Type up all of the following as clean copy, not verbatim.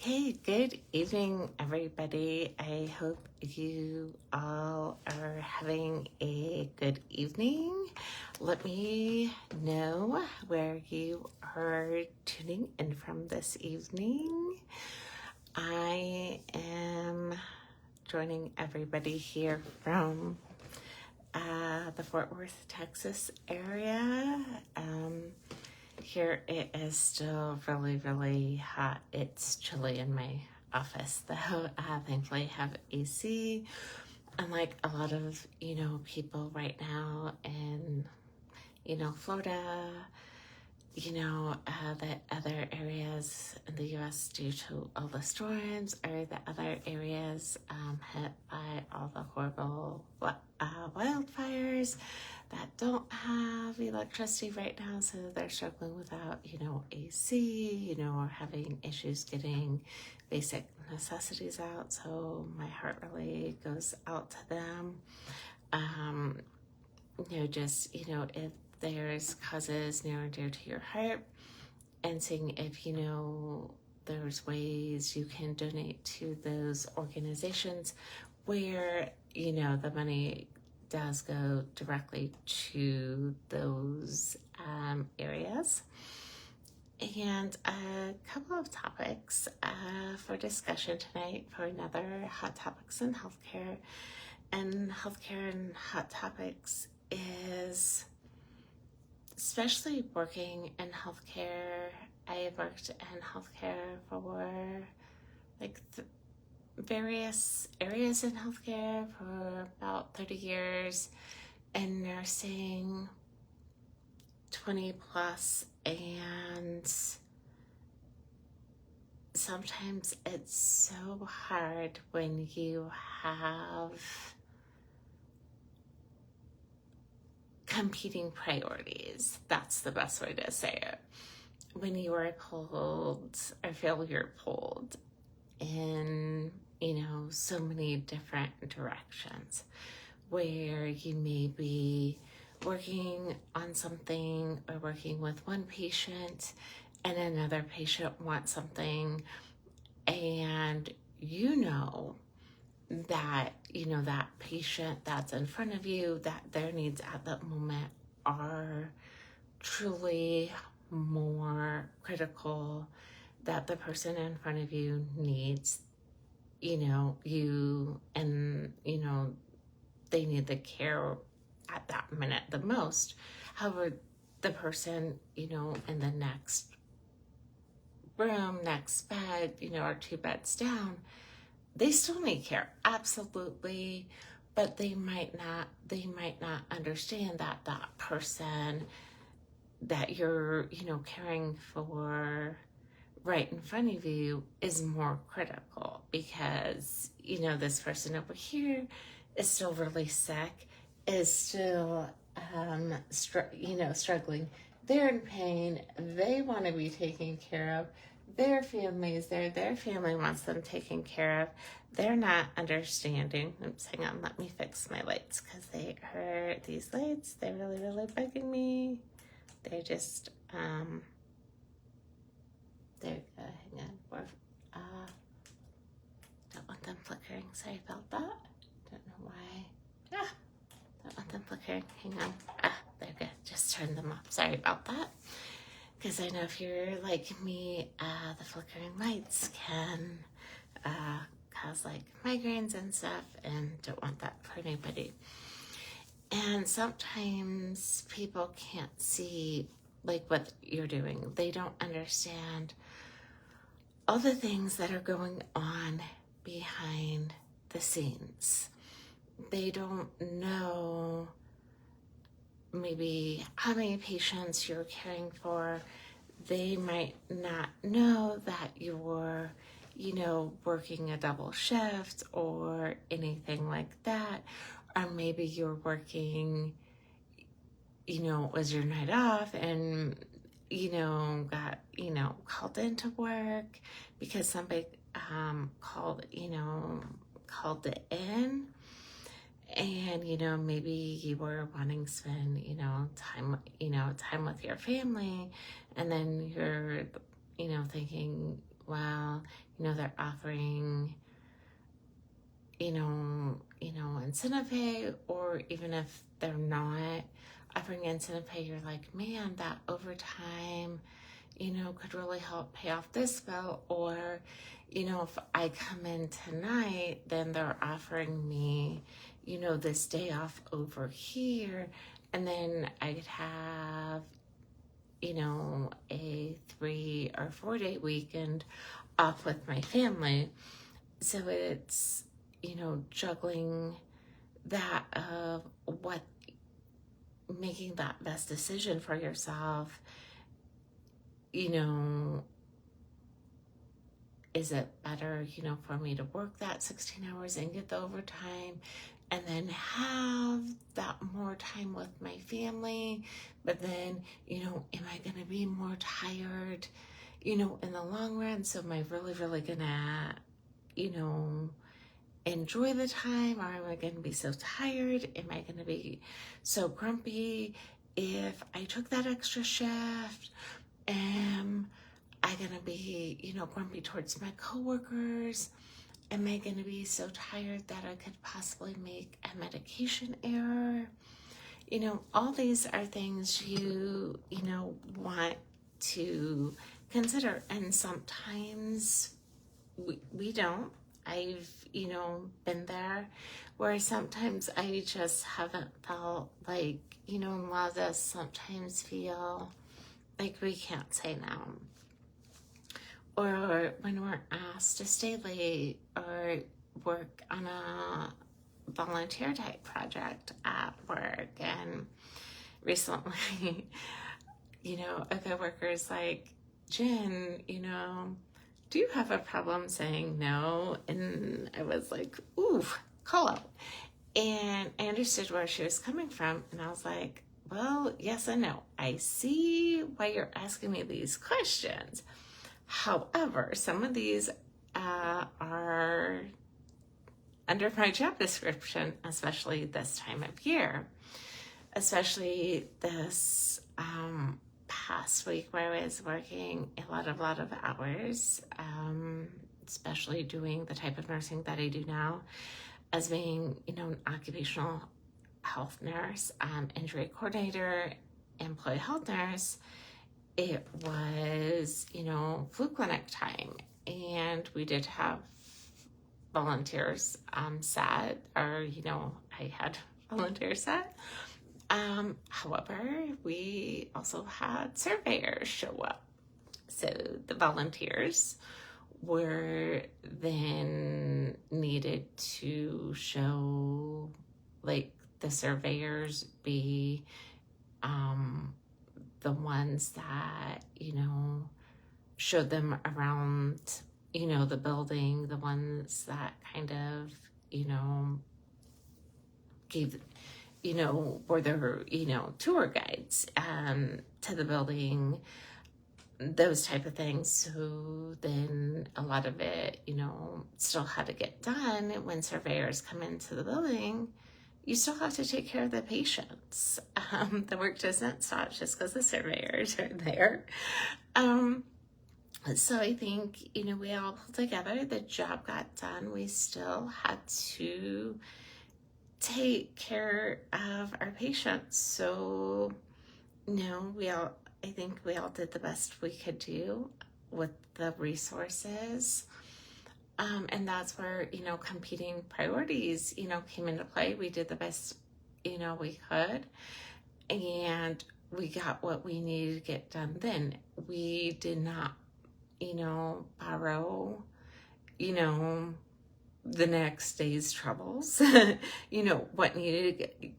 Hey, good evening, everybody. I hope you all are having a good evening. Let me know where you are tuning in from this evening. I am joining everybody here from the Fort Worth, Texas area. Here it is still really, really hot. It's chilly in my office, though. Thankfully, I have AC. Unlike a lot of, people right now in, Florida, the other areas in the U.S. due to all the storms, or the other areas hit by all the horrible wildfires that don't have electricity right now, so they're struggling without, AC, or having issues getting basic necessities out. So my heart really goes out to them. If there's causes near and dear to your heart, and seeing if, there's ways you can donate to those organizations where, the money does go directly to those areas. And a couple of topics for discussion tonight for another Hot Topics in Healthcare. And healthcare and hot topics is, especially working in healthcare. I worked in healthcare for various areas in healthcare for about 30 years, and nursing 20 plus, and sometimes it's so hard when you have competing priorities. That's the best way to say it. When you are pulled, or feel you're pulled in, so many different directions, where you may be working on something or working with one patient and another patient wants something, and that that patient that's in front of you, that their needs at that moment are truly more critical, that the person in front of you needs you, and they need the care at that minute the most. However, the person in the next room, next bed, or 2 beds down, they still need care, absolutely, but they might not understand that that person that you're caring for right in front of you is more critical, because this person over here is still really sick, is still struggling. They're in pain. They want to be taken care of. Their family is there. Their family wants them taken care of. They're not understanding. Oops, hang on. Let me fix my lights, because they are, these lights, they're really, really bugging me. They're just, there we go. Hang on. Don't want them flickering. Sorry about that. Don't know why. Don't want them flickering. Hang on. They're good. Just turn them off. Sorry about that. Because I know if you're like me, the flickering lights can cause migraines and stuff, and don't want that for anybody. And sometimes people can't see what you're doing. They don't understand all the things that are going on behind the scenes. They don't know maybe how many patients you're caring for. They might not know that you're, working a double shift or anything like that. Or maybe you're working, it was your night off, and, got, called into work because somebody called it in. And, maybe you were wanting to spend, time with your family, and then you're, thinking, well, they're offering, incentive pay, or even if they're not offering incentive pay, you're like, man, that overtime, could really help pay off this bill. Or, if I come in tonight, then they're offering me, this day off over here, and then I could have, a 3 or 4 day weekend off with my family. So it's, juggling that of making that best decision for yourself. Is it better, for me to work that 16 hours and get the overtime and then have that more time with my family? But then, am I going to be more tired, in the long run? So am I really, really going to, enjoy the time, or am I going to be so tired? Am I going to be so grumpy if I took that extra shift? Am I going to be, grumpy towards my coworkers? Am I going to be so tired that I could possibly make a medication error? All these are things you want to consider. And sometimes we don't. I've, been there where sometimes I just haven't felt like, a lot of us sometimes feel like we can't say no. Or when we're asked to stay late or work on a volunteer type project at work. And recently, a coworker's like, Jenn, do you have a problem saying no? And I was like, ooh, call out. And I understood where she was coming from. And I was like, well, yes and no. I see why you're asking me these questions. However, some of these are under my job description, especially this time of year, especially this past week where I was working a lot of hours, especially doing the type of nursing that I do now as being, an occupational health nurse, injury coordinator, employee health nurse. It was, flu clinic time, and we did have volunteers set, or, I had volunteers set. However, we also had surveyors show up. So the volunteers were then needed to show, like, the surveyors be the ones that, showed them around, the building, the ones that kind of, gave, were their, tour guides to the building, those type of things. So then a lot of it, still had to get done. When surveyors come into the building, you still have to take care of the patients. The work doesn't stop just because the surveyors are there. So I think, we all pulled together. The job got done. We still had to take care of our patients. So, I think we all did the best we could do with the resources. And that's where, competing priorities, came into play. We did the best, we could, and we got what we needed to get done then. We did not, borrow, the next day's troubles, what needed to get,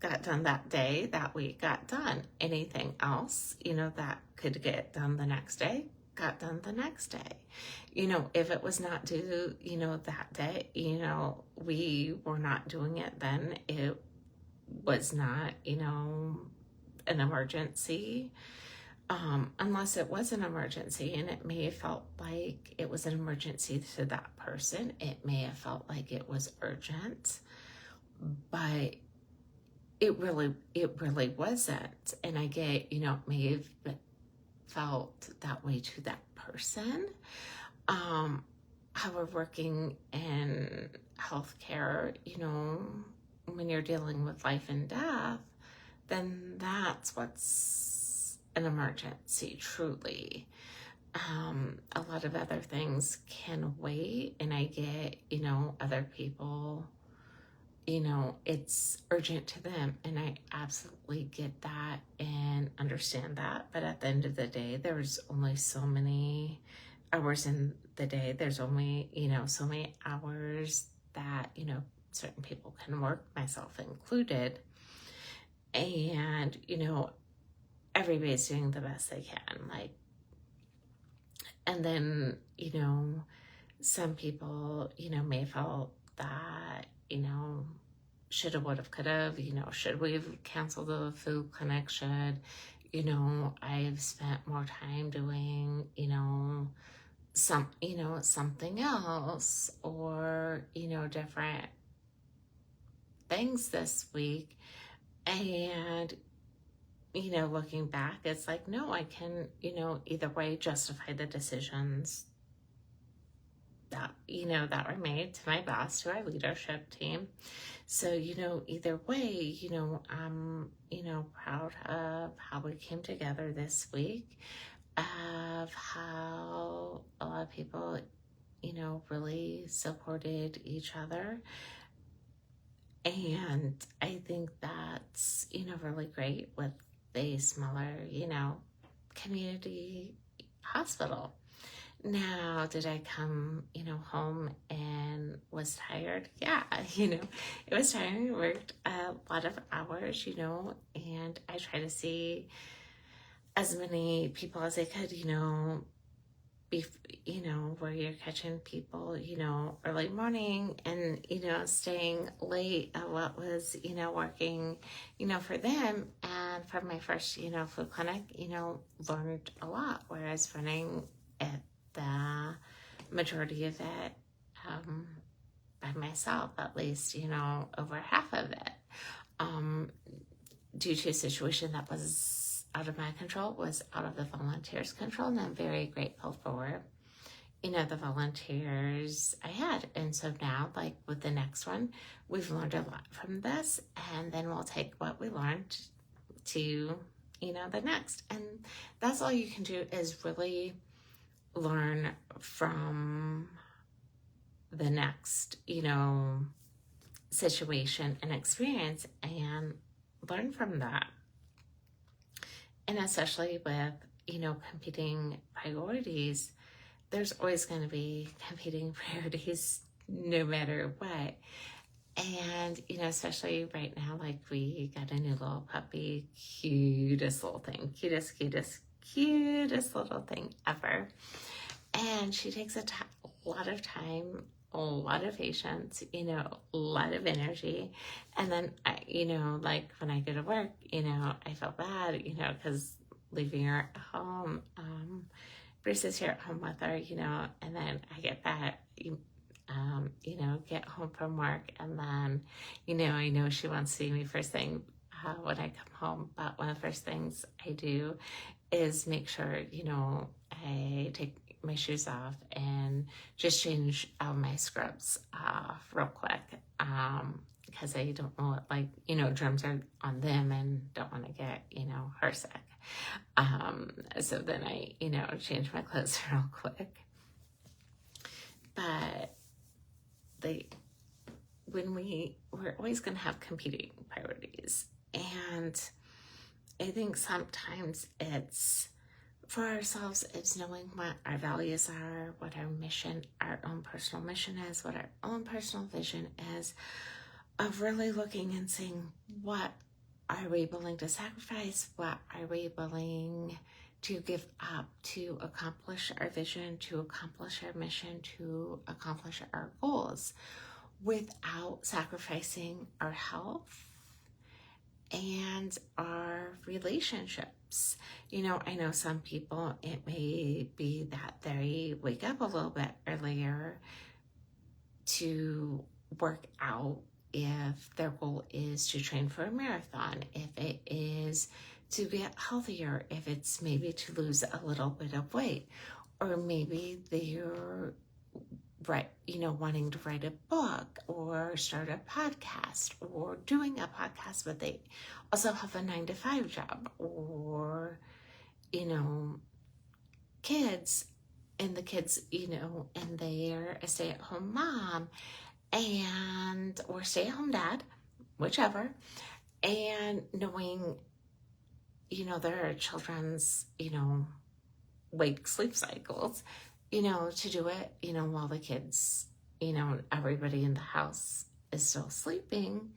got done that day, that week got done. Anything else, that could get done the next day, got done the next day. If it was not due, that day, we were not doing it then. It was not, an emergency. Unless it was an emergency, and it may have felt like it was an emergency to that person. It may have felt like it was urgent, but it really wasn't. And I get, it may have felt that way to that person. However, working in healthcare, when you're dealing with life and death, then that's what's an emergency, truly. A lot of other things can wait, and I get, other people, it's urgent to them, and I absolutely get that and understand that. But at the end of the day, there's only so many hours in the day. There's only, so many hours that, certain people can work, myself included. And, everybody's doing the best they can. And then, some people, may have felt that, shoulda, woulda, coulda, should we have canceled the food clinic? I've spent more time doing, something else, or, different things this week. And, looking back, it's like, no, I can, either way justify the decisions that, that were made to my boss, to our leadership team. So, either way, I'm, proud of how we came together this week, of how a lot of people, really supported each other. And I think that's, really great with a smaller, community hospital. Now, did I come, home and was tired? Yeah, it was tiring. I worked a lot of hours, and I try to see as many people as I could, where you're catching people, early morning, and, staying late at what was, working, for them. And for my first, food clinic, learned a lot, whereas running at the majority of it by myself, at least, over half of it, due to a situation that was out of my control, was out of the volunteers' control, and I'm very grateful for, the volunteers I had. And so now, with the next one, we've learned a lot from this, and then we'll take what we learned to, the next. And that's all you can do, is really learn from the next, situation and experience, and learn from that. And especially with, competing priorities, there's always going to be competing priorities no matter what. And, especially right now, we got a new little puppy, cutest little thing, cutest little thing ever. And she takes a lot of time, a lot of patience, a lot of energy. And then, when I go to work, I feel bad, because leaving her at home, Bruce is here at home with her, and then I get back, get home from work, and then, I know she wants to see me first thing when I come home, but one of the first things I do is make sure, I take my shoes off and just change my scrubs off real quick, because I don't know what, germs are on them, and don't want to get, her sick. So then I, change my clothes real quick. But we're always going to have competing priorities. And I think sometimes it's, for ourselves, it's knowing what our values are, what our mission, our own personal mission is, what our own personal vision is, of really looking and saying, what are we willing to sacrifice? What are we willing to give up to accomplish our vision, to accomplish our mission, to accomplish our goals, without sacrificing our health and our relationships? I know some people, it may be that they wake up a little bit earlier to work out if their goal is to train for a marathon, if it is to get healthier, if it's maybe to lose a little bit of weight, or maybe they're wanting to write a book or start a podcast or doing a podcast, but they also have a 9-to-5 job, or, kids, and the kids, and they're a stay-at-home mom or stay-at-home dad, whichever, and knowing, their children's, wake sleep cycles, to do it, while the kids, everybody in the house is still sleeping.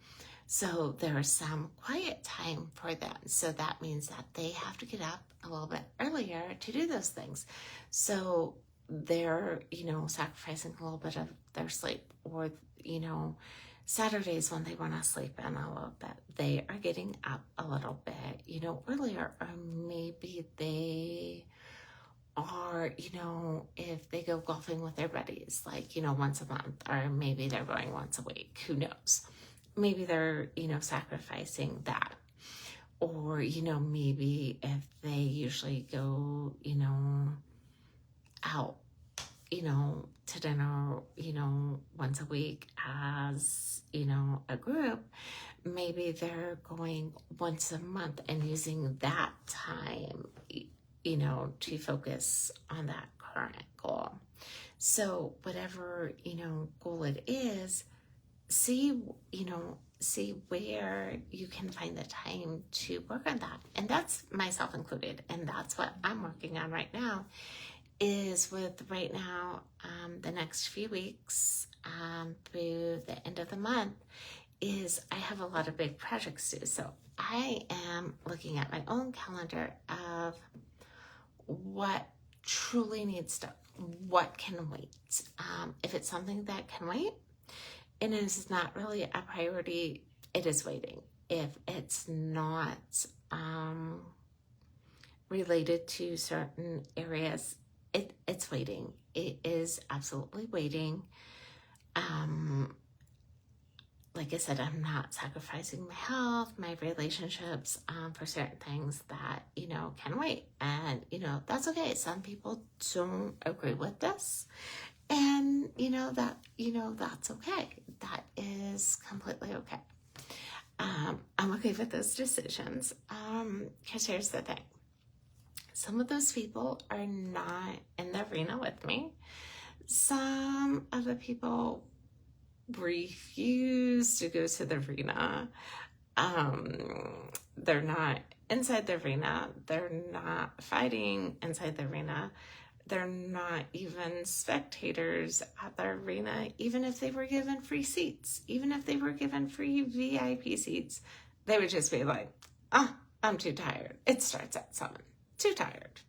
So there's some quiet time for them. So that means that they have to get up a little bit earlier to do those things. So they're, sacrificing a little bit of their sleep, or, Saturdays when they want to sleep in a little bit, they are getting up a little bit, earlier, or maybe they are, if they go golfing with their buddies, like, once a month, or maybe they're going once a week, who knows? Maybe they're, sacrificing that. Or, maybe if they usually go, out, to dinner, once a week as, a group, maybe they're going once a month and using that time, to focus on that current goal. So whatever, goal it is, see where you can find the time to work on that. And that's myself included. And that's what I'm working on right now, is with right now, the next few weeks, through the end of the month, is I have a lot of big projects due. So I am looking at my own calendar of what truly needs to, what can wait. If it's something that can wait, and it is not really a priority, it is waiting. If it's not related to certain areas, it's waiting. It is absolutely waiting. Like I said, I'm not sacrificing my health, my relationships, for certain things that, can wait. And, that's okay. Some people don't agree with this. And, that's okay. That is completely okay. I'm okay with those decisions. Because here's the thing. Some of those people are not in the arena with me. Some of the people refuse to go to the arena. They're not inside the arena. They're not fighting inside the arena. They're not even spectators at the arena, even if they were given free seats, even if they were given free VIP seats. They would just be like, I'm too tired. It starts at 7. Too tired.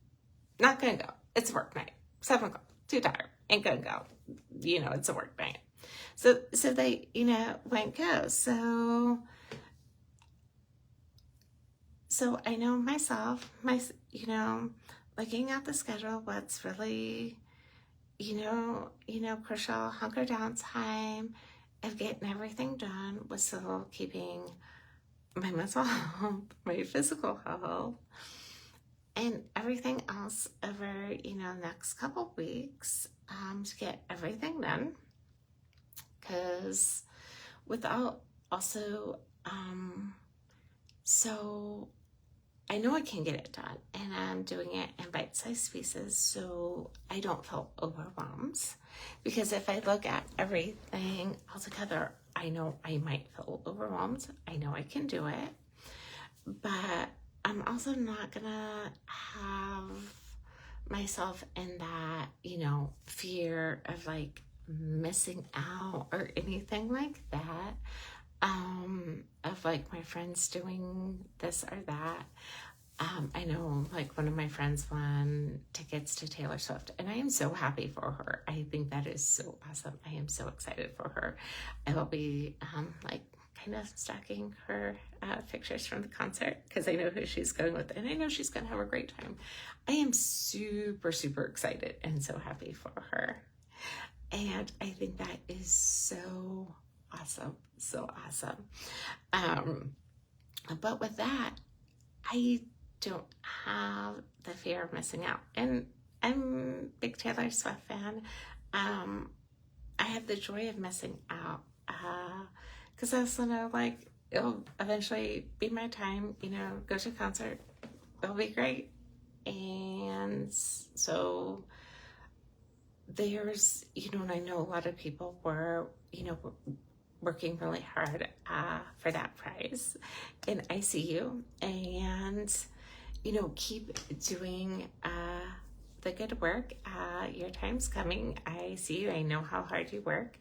Not gonna go. It's work night. 7 o'clock. Too tired. Ain't gonna go. It's a work night. So they, won't go. So I know myself, looking at the schedule, what's really, crucial, hunker down time of getting everything done was still keeping my mental health, my physical health, and everything else over, next couple weeks, to get everything done. Because without also, so I know I can get it done, and I'm doing it in bite-sized pieces so I don't feel overwhelmed. Because if I look at everything all together, I know I might feel overwhelmed. I know I can do it, but I'm also not gonna have myself in that, fear of like missing out or anything like that. Of like my friends doing this or that. I know like one of my friends won tickets to Taylor Swift, and I am so happy for her. I think that is so awesome. I am so excited for her. I will be kind of stalking her pictures from the concert because I know who she's going with, and I know she's going to have a great time. I am super, super excited and so happy for her. And I think that is so awesome. So awesome. But with that, I don't have the fear of missing out. And I'm a big Taylor Swift fan. I have the joy of missing out because I also know like it'll eventually be my time, go to a concert. It'll be great. And so there's, and I know a lot of people were, working really hard for that prize. And I see you. And, keep doing the good work. Your time's coming. I see you. I know how hard you work.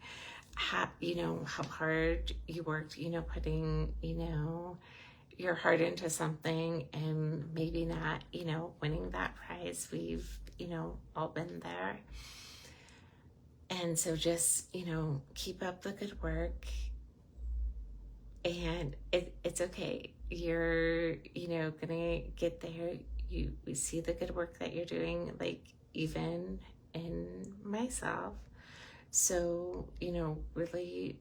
How hard you worked, putting, your heart into something and maybe not, winning that prize. We've, all been there. And so just, keep up the good work. And it's okay. You're, gonna get there. We see the good work that you're doing, like even in myself. So, really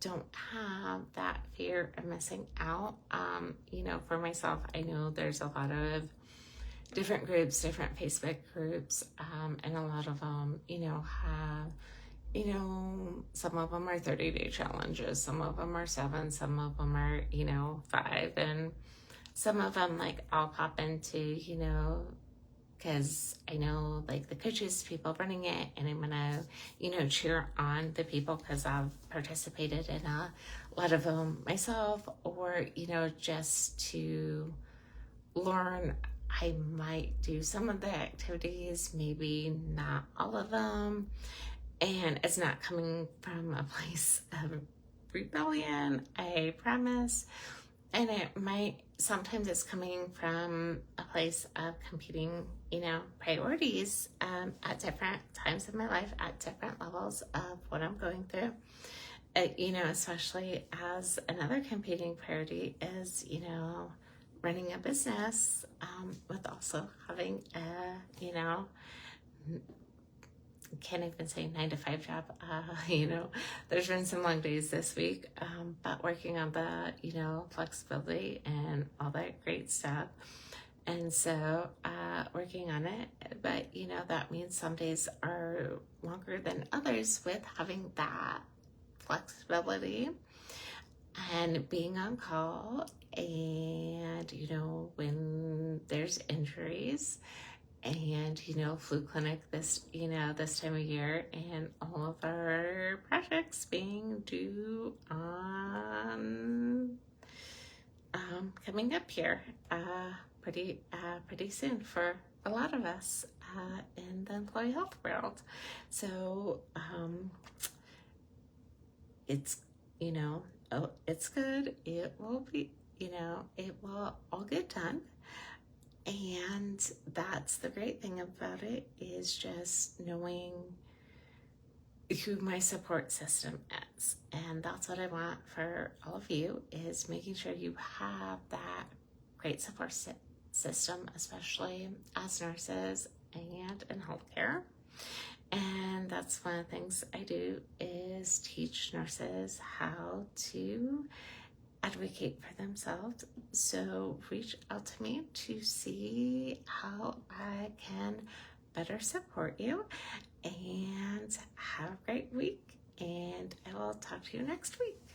don't have that fear of missing out. For myself, I know there's a lot of different groups, different Facebook groups, and a lot of them, have, some of them are 30-day challenges, some of them are 7, some of them are, 5, and some of them, like, I'll pop into, because I know, like, the coaches, people running it, and I'm gonna, cheer on the people because I've participated in a lot of them myself, or, just to learn. I might do some of the activities, maybe not all of them, and it's not coming from a place of rebellion, I promise. And it might, sometimes it's coming from a place of competing, priorities at different times of my life, at different levels of what I'm going through. Especially as another competing priority is, running a business, with also having a, can't even say 9-to-5 job. There's been some long days this week, but working on the, flexibility and all that great stuff. And so, working on it, but, that means some days are longer than others with having that flexibility and being on call, and, when there's injuries, and, flu clinic this time of year, and all of our projects being due on, coming up here, pretty soon for a lot of us, in the employee health world. So, it's, it's good. It will be, it will all get done. And that's the great thing about it, is just knowing who my support system is. And that's what I want for all of you, is making sure you have that great support system, especially as nurses and in healthcare. And that's one of the things I do, is teach nurses how to advocate for themselves. So reach out to me to see how I can better support you, and have a great week, and I will talk to you next week.